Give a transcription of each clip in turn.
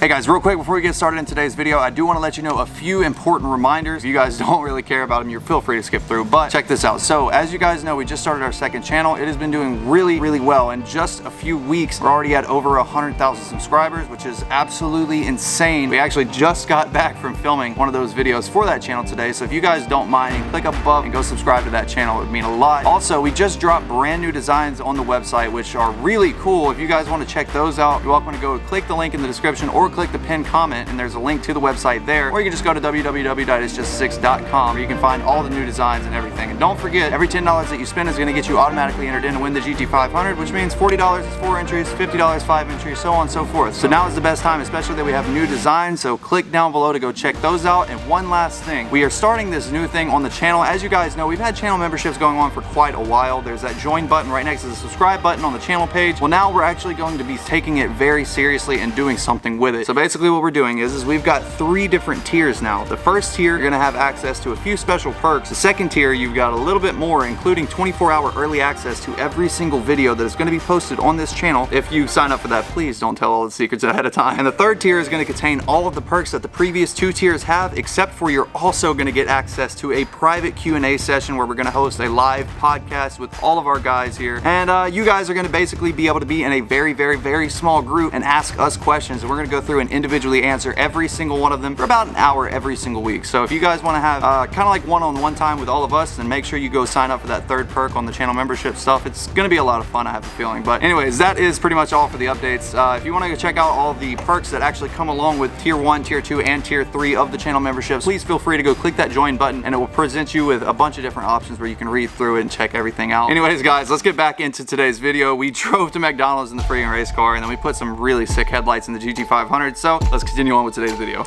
Hey guys, real quick before we get started in today's video, I do want to let you know a few important reminders. If you guys don't really care about them, you feel free to skip through, but check this out. So as you guys know, we just started our second channel. It has been doing really well. In just a few weeks, we're already at over 100,000 subscribers, which is absolutely insane. We actually just got back from filming one of those videos for that channel today. So if you guys don't mind, click up above and go subscribe to that channel. It would mean a lot. Also, we just dropped brand new designs on the website, which are really cool. If you guys want to check those out, you're welcome to go click the link in the description or click the pinned comment, and there's a link to the website there, or you can just go to www.itsjust6.com where you can find all the new designs and everything. And don't forget, every $10 that you spend is going to get you automatically entered in to win the GT500, which means $40 is 4 entries, $50 5 entries, so on and so forth. So now is the best time, especially that we have new designs, so click down below to go check those out. And one last thing, we are starting this new thing on the channel. As you guys know, we've had channel memberships going on for quite a while. There's that join button right next to the subscribe button on the channel page. Well, now we're actually going to be taking it very seriously and doing something with it. So basically what we're doing is we've got 3 different tiers now. The first tier, you're gonna have access to a few special perks. The second tier, you've got a little bit more, including 24-hour early access to every single video that is gonna be posted on this channel. If you sign up for that, please don't tell all the secrets ahead of time. And the third tier is gonna contain all of the perks that the previous 2 tiers have, except for you're also gonna get access to a private Q&A session where we're gonna host a live podcast with all of our guys here. And you guys are gonna basically be able to be in a very small group and ask us questions. And we're gonna go through and individually answer every single one of them for about an hour every single week. So if you guys want to have kind of like one-on-one time with all of us, then make sure you go sign up for that third perk on the channel membership stuff. It's going to be a lot of fun, I have a feeling. But anyways, that is pretty much all for the updates. If you want to go check out all the perks that actually come along with tier 1, tier 2, and tier 3 of the channel memberships, please feel free to go click that join button, and it will present you with a bunch of different options where you can read through it and check everything out. Anyways, guys, let's get back into today's video. We drove to McDonald's in the freaking race car, and then we put some really sick headlights in the GT500. So let's continue on with today's video.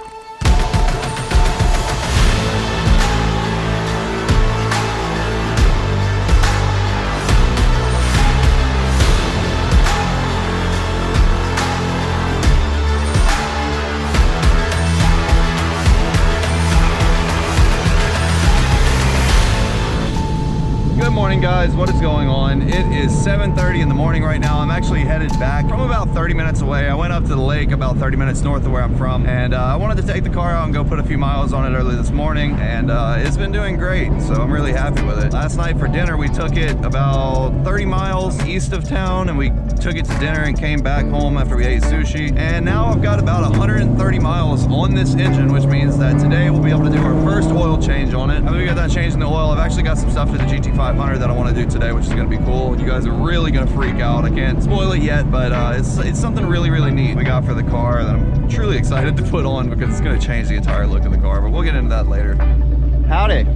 Good morning, guys. What is going on? It is 7:30 in the morning right now. I'm actually headed back from about 30 minutes away. I went up to the lake about 30 minutes north of where I'm from, and I wanted to take the car out and go put a few miles on it early this morning, and it's been doing great, so I'm really happy with it. Last night for dinner, we took it about 30 miles east of town, and we took it to dinner and came back home after we ate sushi. And now I've got about 130 miles on this engine, which means that today we'll be able to do our first oil change on it. After we got that change in the oil, I've actually got some stuff to the GT500 that I want to do today, which is going to be cool. You guys are really going to freak out. I can't spoil it yet, but it's something really neat we got for the car that I'm truly excited to put on because it's going to change the entire look of the car, but we'll get into that later. Howdy.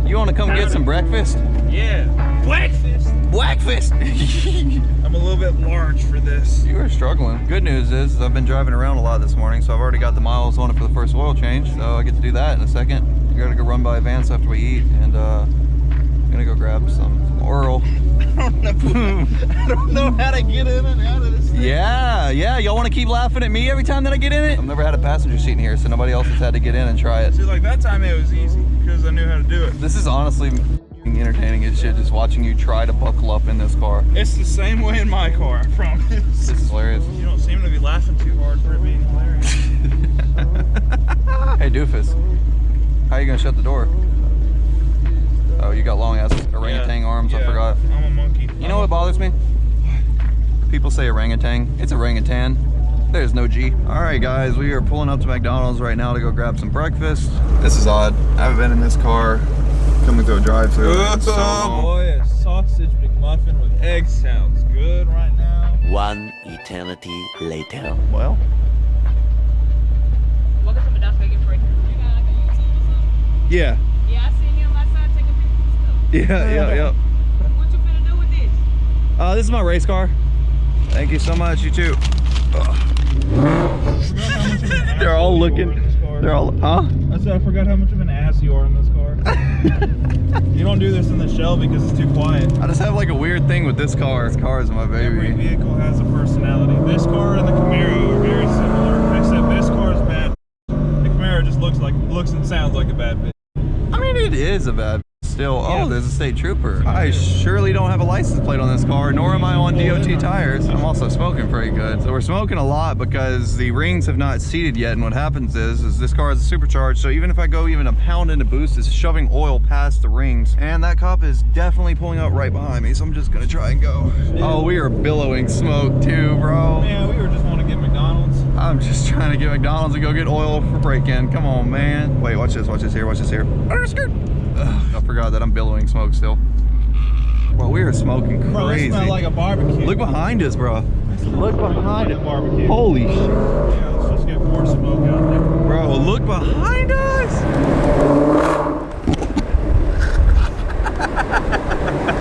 You want to come get some breakfast? Yeah. Breakfast? Breakfast! I'm a little bit large for this. You are struggling. Good news is I've been driving around a lot this morning, so I've already got the miles on it for the first oil change, so I get to do that in a second. I gotta go run by Vance after we eat, and I'm gonna go grab some oil. I don't know how to get in and out of this thing. Yeah, y'all want to keep laughing at me every time that I get in it? I've never had a passenger seat in here, so nobody else has had to get in and try it. See, like that time it was easy because I knew how to do it. This is honestly entertaining as shit, just watching you try to buckle up in this car. It's the same way in my car, I promise. This is hilarious. You don't seem to be laughing too hard for it being hilarious. Hey doofus, how are you gonna shut the door? Oh, you got long ass orangutan arms, yeah, I forgot. I'm a monkey. You know what bothers me? People say orangutan. It's orangutan. There's no G. Alright guys, we are pulling up to McDonald's right now to go grab some breakfast. This is odd. I haven't been in this car coming through a drive-thru. Oh boy, a sausage McMuffin with eggs sounds good right now. One eternity later. Well. Welcome to McDonald's. Can I get a break? You got like a YouTube or something? Yeah. Yeah, I seen you on my side taking pictures and stuff. Yeah. What you finna do with this? This is my race car. Thank you so much, you too. They're all looking. They're all, huh? I said I forgot how much of an ass you are in this car. You don't do this in the shell because it's too quiet. I just have like a weird thing with this car. This car is my baby. Every vehicle has a personality. This car and the Camaro are very similar, except this car is bad. The Camaro just looks and sounds like a bad bitch. I mean, it is a bad bitch. still. Oh, there's a state trooper. I surely don't have a license plate on this car, nor am I on DOT tires. I'm also smoking pretty good. So we're smoking a lot because the rings have not seated yet. And what happens is this car is a supercharged. So even if I go even a pound into boost, it's shoving oil past the rings. And that cop is definitely pulling up right behind me. So I'm just gonna try and go. Oh, we are billowing smoke too, bro. Yeah, we were just want to get McDonald's. I'm just trying to get McDonald's and go get oil for break-in. Come on, man. Wait, watch this here, watch this here. Ugh, I forgot that I'm billowing smoke still. Bro, we are smoking crazy. Bro, it smells like a barbecue. Look behind us, bro. Look behind us. Barbecue. Holy shit. Yeah, let's just get more smoke out there. Bro, look behind us.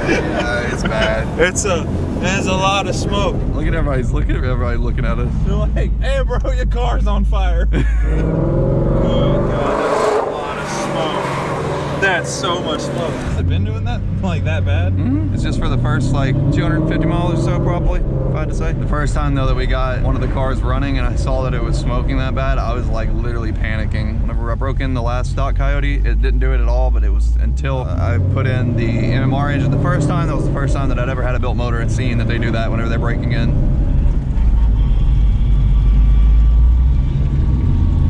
Yeah, it's bad. There's a lot of smoke. Look at everybody looking at us. They're like, hey bro, your car's on fire. Oh god, that's a lot of smoke. That's so much smoke. Has it been doing that like that bad? Mm-hmm. It's just for the first like 250 miles or so, probably, if I had to say. The first time though that we got one of the cars running and I saw that it was smoking that bad, I was like literally panicking. Whenever I broke in the last stock Coyote, it didn't do it at all, but it was until I put in the MMR engine the first time. That was the first time that I'd ever had a built motor and seen that they do that whenever they're breaking in.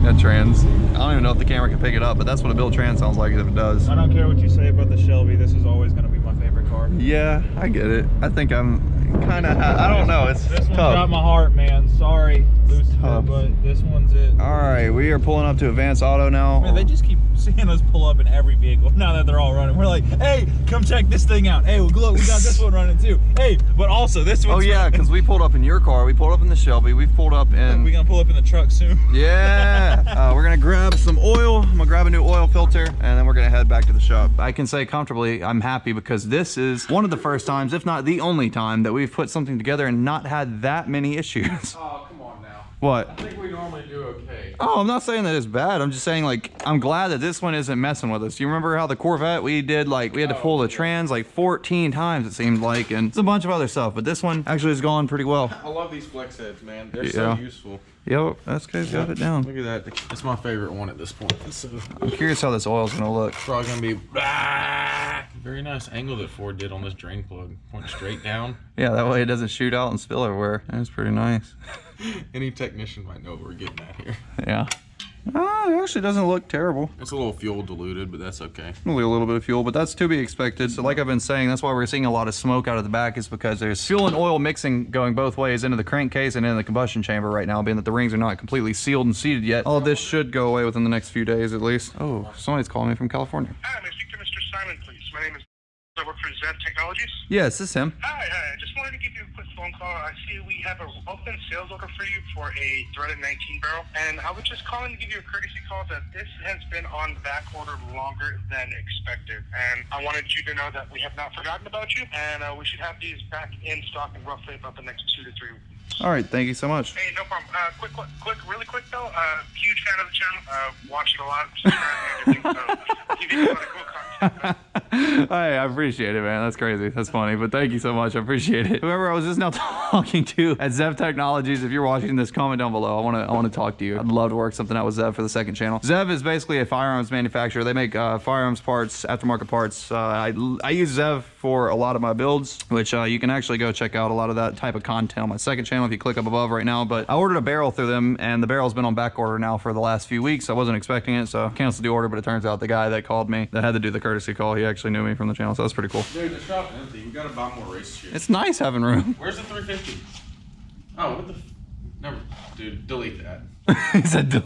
That trans, I don't even know if the camera can pick it up, but that's what a built trans sounds like if it does. I don't care what you say about the Shelby, this is always going to be my favorite car. Yeah, I get it. I think I'm kind of, I don't know, it's this tough. This one got my heart, man. Sorry, Lucifer, tough. but this one's it. All right, we are pulling up to Advanced Auto now. Man, they just keep seeing us pull up in every vehicle now that they're all running. We're like, hey, come check this thing out. Hey, look, we got this one running too. Hey, but also this one's Oh yeah, because we pulled up in your car. We pulled up in the Shelby. We've pulled up in... We're going to pull up in the truck soon. Yeah. We're going to grab some oil. I'm going to grab a new oil filter, and then we're going to head back to the shop. I can say comfortably I'm happy because this is one of the first times, if not the only time, that we've put something together and not had that many issues. Oh, come on now. What? I think we normally do okay. Oh, I'm not saying that it's bad. I'm just saying, like, I'm glad that this one isn't messing with us. You remember how the Corvette, we did, like, we had to pull the trans, like, 14 times, it seemed like, and it's a bunch of other stuff, but this one actually has gone pretty well. I love these flex heads, man. They're Yeah. so useful. Yep, that's good. Got it down. Look at that. It's my favorite one at this point. So I'm curious how this oil's gonna look. it's probably gonna be very nice angle that Ford did on this drain plug. Point straight down. Yeah, that way it doesn't shoot out and spill everywhere. That's pretty nice. Any technician might know what we're getting at here. Yeah. It actually doesn't look terrible. It's a little fuel diluted, but that's okay. Only a little bit of fuel, but that's to be expected. So like I've been saying, that's why we're seeing a lot of smoke out of the back, is because there's fuel and oil mixing going both ways into the crankcase and in the combustion chamber right now, being that the rings are not completely sealed and seated yet. All of this should go away within the next few days at least. Oh, somebody's calling me from California. Hi, may I speak to Mr. Simon, please? My name is... I work for ZEV Technologies. Yes, this is him. Hi. I just wanted to give you a quick phone call. I see we have an open sales order for you for a threaded 19 barrel, and I was just calling to give you a courtesy call that this has been on back order longer than expected, and I wanted you to know that we have not forgotten about you, and we should have these back in stock in roughly about the next 2 to 3 weeks. All right, thank you so much. Hey, no problem. Really quick though. Huge fan of the channel. Watch it a lot. Subscribe and everything. So give you a lot of cool content. Hey, I appreciate it, man. That's crazy. That's funny, but thank you so much. I appreciate it. Whoever I was just now talking to at ZEV Technologies, if you're watching this, comment down below. I want to talk to you. I'd love to work something out with ZEV for the second channel. ZEV is basically a firearms manufacturer. They make firearms parts, aftermarket parts. I use ZEV for a lot of my builds, which you can actually go check out a lot of that type of content on my second channel if you click up above right now. But I ordered a barrel through them, and the barrel's been on back order now for the last few weeks. I wasn't expecting it, so I canceled the order, but it turns out the guy that called me that had to do the courtesy call, he actually knew me from the channel, so that's pretty cool. Dude, the shop's empty. We gotta buy more race shit. It's nice having room. Where's the 350? Oh, what the? Never. Dude, delete that. He said,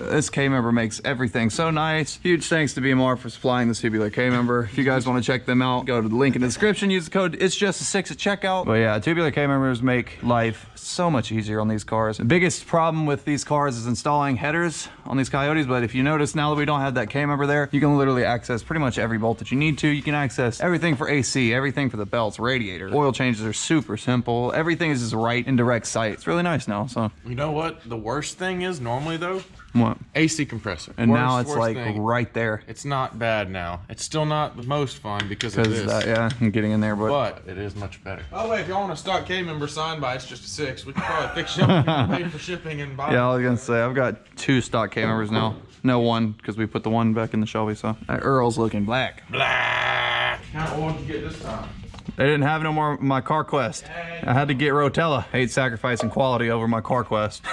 this K-member makes everything so nice. Huge thanks to BMR for supplying this tubular K-member. If you guys want to check them out, go to the link in the description, use the code It's Just a 6 at checkout. But yeah, tubular K-members make life so much easier on these cars. The biggest problem with these cars is installing headers on these Coyotes, but if you notice now that we don't have that K-member there, you can literally access pretty much every bolt that you need to. You can access everything for AC, everything for the belts, radiator. Oil changes are super simple. Everything is just right in direct sight. It's really nice now, so. You know what? The worst thing is normally though, What? AC compressor. And now Worst it's like thing. right there. It's not bad now. It's still not the most fun because of this. Yeah, I'm getting in there, But it is much better. Oh wait, if y'all want a stock K member signed by, it's just a 6. We can probably fix you up. You can pay for shipping and buy. Yeah, I was gonna say I've got 2 stock K members now. No, 1 because we put the 1 back in the Shelby. So Earl's looking black. Black. How old did you get this time? They didn't have no more of my Car Quest. I had to get Rotella. Hate sacrificing quality over my Car Quest.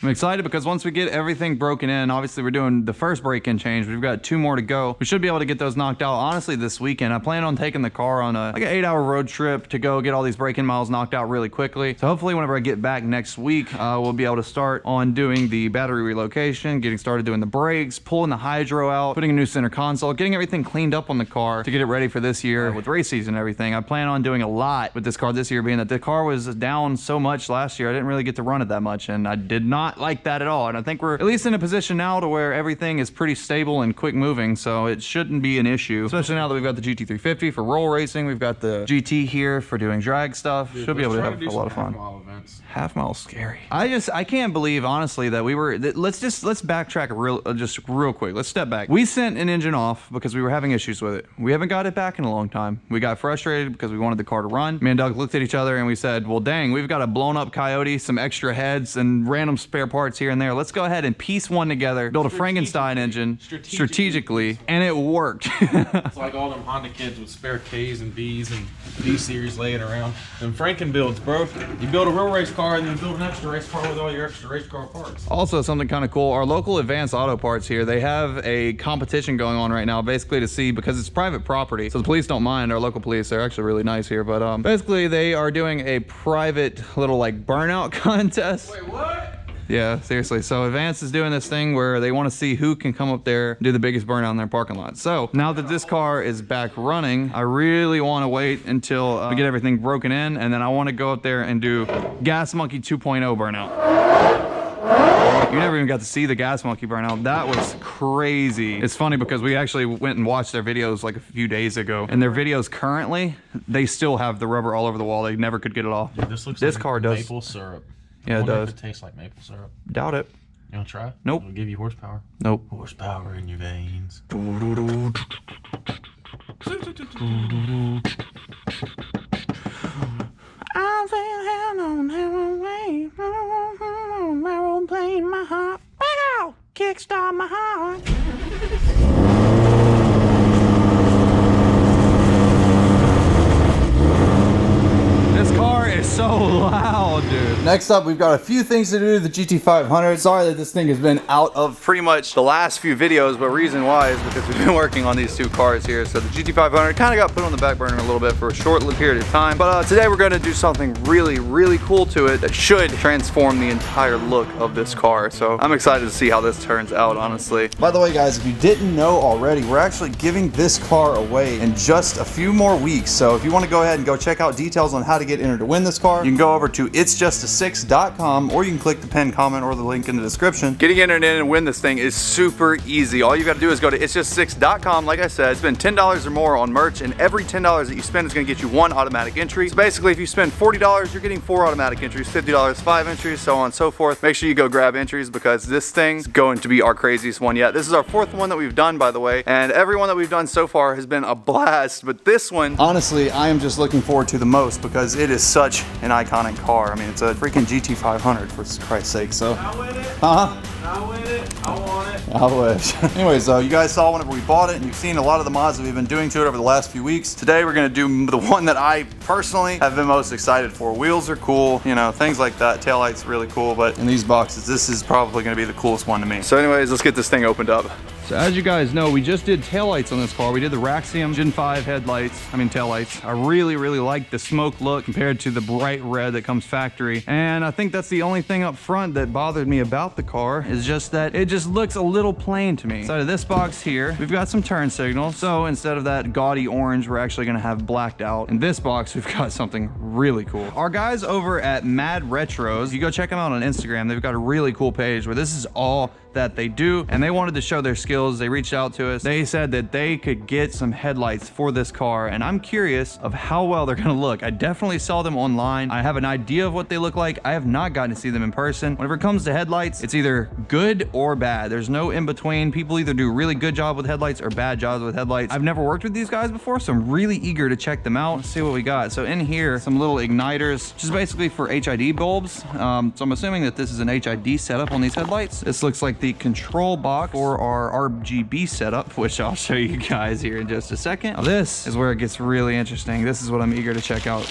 I'm excited because once we get everything broken in, obviously we're doing the first break-in change. We've got 2 more to go. We should be able to get those knocked out honestly this weekend. I plan on taking the car on like an 8-hour road trip to go get all these break-in miles knocked out really quickly. So hopefully whenever I get back next week, we'll be able to start on doing the battery relocation, getting started doing the brakes, pulling the hydro out, putting a new center console, getting everything cleaned up on the car to get it ready for this year with race season and everything. I plan on doing a lot with this car this year, being that the car was down so much last year. I didn't really get to run it that much, and I did not like that at all. And I think we're at least in a position now to where everything is pretty stable and quick moving, so it shouldn't be an issue, especially now that we've got the GT350 for roll racing. We've got the GT here for doing drag stuff. Dude, should be able to have a lot of fun. Half mile scary. I can't believe honestly that we were let's backtrack real quick. Let's step back. We sent an engine off because we were having issues with it. We haven't got it back in a long time. We got frustrated because we wanted the car to run. Me and Doug looked at each other and we said, well dang, we've got a blown up Coyote, some extra heads and random spare parts here and there. Let's go ahead and piece one together, build a Frankenstein engine strategically, and it worked. It's like all them Honda kids with spare Ks and Bs and B series laying around. Them Franken builds, bro. You build a real race car and then you build an extra race car with all your extra race car parts. Also, something kind of cool, our local Advanced Auto Parts here, they have a competition going on right now, basically to see, because it's private property, so the police don't mind. Our local police, they're actually really nice here, but basically they are doing a private little like burnout contest. Wait, what? Yeah, seriously. So Advance is doing this thing where they want to see who can come up there and do the biggest burnout in their parking lot. So now that this car is back running, I really want to wait until we get everything broken in, and then I want to go up there and do Gas Monkey 2.0 burnout. You never even got to see the Gas Monkey burnout. That was crazy. It's funny because we actually went and watched their videos like a few days ago, and their videos currently, they still have the rubber all over the wall. They never could get it off. Dude, this looks this like car does. maple syrup. Yeah, it does. If it tastes like maple syrup. Doubt it. You wanna try it? Nope. It'll give you horsepower. Nope. Horsepower in your veins. I feel hell on way. Aeroplane my heart. Big out. Kickstart my heart. This car is so loud, dude. Next up, we've got a few things to do to the GT500. Sorry that this thing has been out of pretty much the last few videos, but reason why is because we've been working on these 2 cars here. So the GT500 kind of got put on the back burner a little bit for a short period of time. But today we're going to do something really, really cool to it that should transform the entire look of this car. So I'm excited to see how this turns out, honestly. By the way, guys, if you didn't know already, we're actually giving this car away in just a few more weeks. So if you want to go ahead and go check out details on how to get entered to win this car, you can go over to itsjustasix.com, or you can click the pinned comment or the link in the description. Getting entered in and win this thing is super easy. All you got to do is go to itsjustasix.com. Like I said, spend $10 or more on merch, and every $10 that you spend is going to get you 1 automatic entry. So basically, if you spend $40, you're getting 4 automatic entries, $50, 5 entries, so on and so forth. Make sure you go grab entries because this thing's going to be our craziest one yet. This is our 4th one that we've done, by the way, and every one that we've done so far has been a blast, but this one, honestly, I am just looking forward to the most because it is such an iconic car. I mean, it's a freaking GT500 for Christ's sake. So, I win it. huh? I win it. I want it. I wish. Anyways, you guys saw whenever we bought it, and you've seen a lot of the mods that we've been doing to it over the last few weeks. Today, we're gonna do the one that I personally have been most excited for. Wheels are cool, you know, things like that. Taillight's really cool, but in these boxes, this is probably gonna be the coolest one to me. So anyways, let's get this thing opened up. So as you guys know, we just did taillights on this car. We did the Raxium Gen 5 taillights. I really, really like the smoke look compared to the bright red that comes factory. And I think that's the only thing up front that bothered me about the car, is just that it just looks a little plain to me. Inside of this box here, we've got some turn signals. So instead of that gaudy orange, we're actually gonna have blacked out. In this box, we've got something really cool. Our guys over at Mad Retros, you go check them out on Instagram. They've got a really cool page where this is all that they do, and they wanted to show their skills Skills, they reached out to us. They said that they could get some headlights for this car, and I'm curious of how well they're gonna look. I definitely saw them online. I have an idea of what they look like. I have not gotten to see them in person. Whenever it comes to headlights, it's either good or bad. There's no in between. People either do really good job with headlights or bad jobs with headlights. I've never worked with these guys before, so I'm really eager to check them out. Let's see what we got. So in here, some little igniters, which is basically for HID bulbs. So I'm assuming that this is an HID setup on these headlights. This looks like the control box for our RGB setup, which I'll show you guys here in just a second. Now this is where it gets really interesting. This is what I'm eager to check out.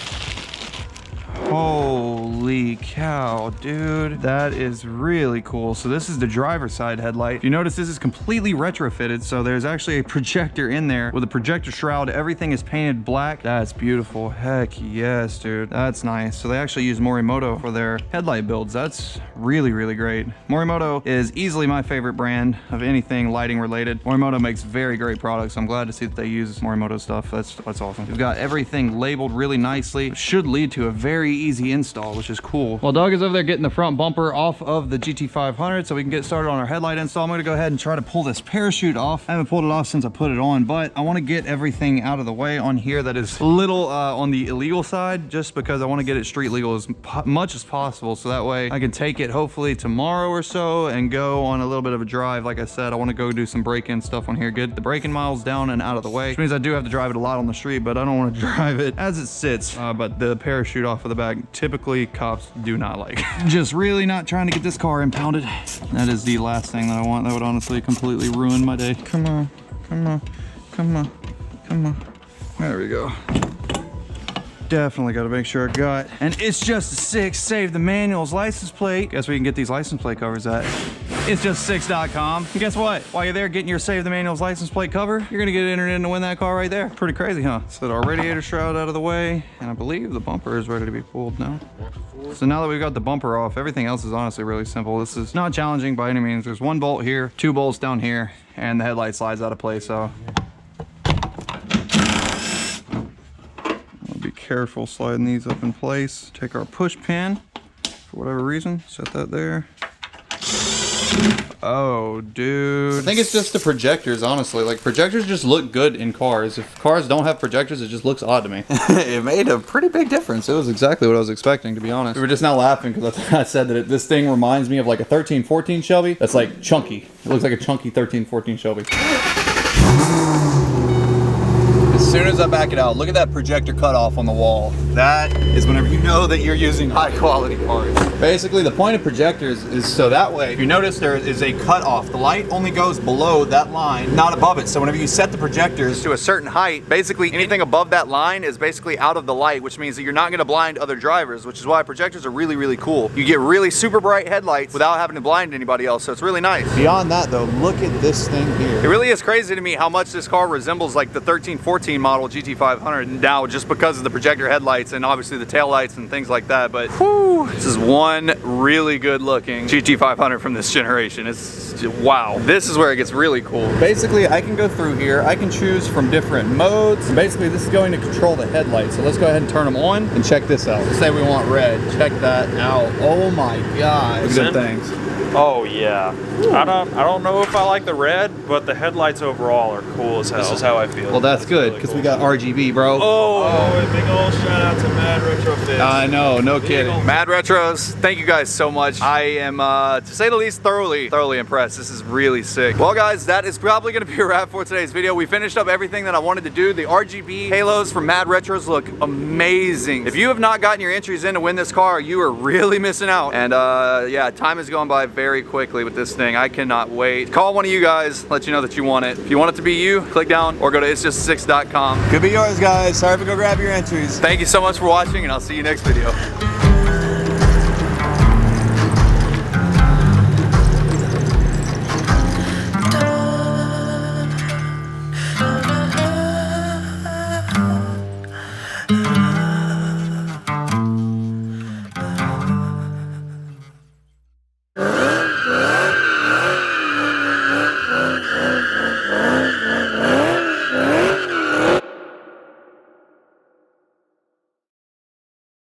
Holy cow, dude. That is really cool. So this is the driver's side headlight. If you notice, this is completely retrofitted. So there's actually a projector in there with a projector shroud. Everything is painted black. That's beautiful. Heck yes, dude. That's nice. So they actually use Mishimoto for their headlight builds. That's really, really great. Mishimoto is easily my favorite brand of anything lighting related. Mishimoto makes very great products. I'm glad to see that they use Mishimoto stuff. That's awesome. We've got everything labeled really nicely. It should lead to a very easy install, which is cool. Well, Doug is over there getting the front bumper off of the GT500 so we can get started on our headlight install. I'm going to go ahead and try to pull this parachute off. I haven't pulled it off since I put it on, but I want to get everything out of the way on here that is a little on the illegal side, just because I want to get it street legal as much as possible, so that way I can take it hopefully tomorrow or so and go on a little bit of a drive. Like I said, I want to go do some break-in stuff on here, get the break-in miles down and out of the way, which means I do have to drive it a lot on the street, but I don't want to drive it as it sits. But the parachute off of the back, typically cops do not like. Just really not trying to get this car impounded. That is the last thing that I want. That would honestly completely ruin my day. Come on, come on, come on, come on. There we go. Definitely got to make sure I got. And it's just a 6. Save the manual's license plate. Guess we can get these license plate covers at it's just 6.com. And guess what? While you're there getting your Save the Manual's license plate cover, you're gonna get entered in to win that car right there. Pretty crazy, huh? So our radiator shroud out of the way, and I believe the bumper is ready to be pulled now. So now that we've got the bumper off, everything else is honestly really simple. This is not challenging by any means. There's 1 bolt here, 2 bolts down here, and the headlight slides out of place, so. Be careful sliding these up in place. Take our push pin for whatever reason, set that there. Oh, dude. I think it's just the projectors, honestly. Like, projectors just look good in cars. If cars don't have projectors, it just looks odd to me. It made a pretty big difference. It was exactly what I was expecting, to be honest. We were just now laughing because I said that this thing reminds me of like a 1314 Shelby. That's like chunky. It looks like a chunky 1314 Shelby. As soon as I back it out, look at that projector cutoff on the wall. That is whenever you know that you're using high quality parts. Basically, the point of projectors is so that way, if you notice there is a cutoff. The light only goes below that line, not above it. So whenever you set the projectors to a certain height, basically anything above that line is basically out of the light, which means that you're not gonna blind other drivers, which is why projectors are really, really cool. You get really super bright headlights without having to blind anybody else, so it's really nice. Beyond that though, look at this thing here. It really is crazy to me how much this car resembles like the 1314 model GT500 now, just because of the projector headlights and obviously the tail lights and things like that. But whew, this is one really good looking GT500 from this generation. It's just, wow. This is where it gets really cool. Basically, I can go through here. I can choose from different modes. And basically, this is going to control the headlights. So let's go ahead and turn them on and check this out. Let's say we want red. Check that out. Oh my God. Look at them things. Oh yeah. I don't know if I like the red, but the headlights overall are cool as hell. This is how I feel. Well, that's good because we got RGB, bro. Oh, a big old shout out to Mad Retrofit. I know, no kidding. Mad Retros, thank you guys so much. I am, to say the least, thoroughly impressed. This is really sick. Well, guys, that is probably going to be a wrap for today's video. We finished up everything that I wanted to do. The RGB halos from Mad Retros look amazing. If you have not gotten your entries in to win this car, you are really missing out. And yeah, time is going by very quickly with this thing. I cannot wait. Call one of you guys, let you know that you want it. If you want it to be you, click down or go to itsjust6.com. Could be yours, guys. Sorry if we go grab your entries. Thank you so much for watching, and I'll see you next video.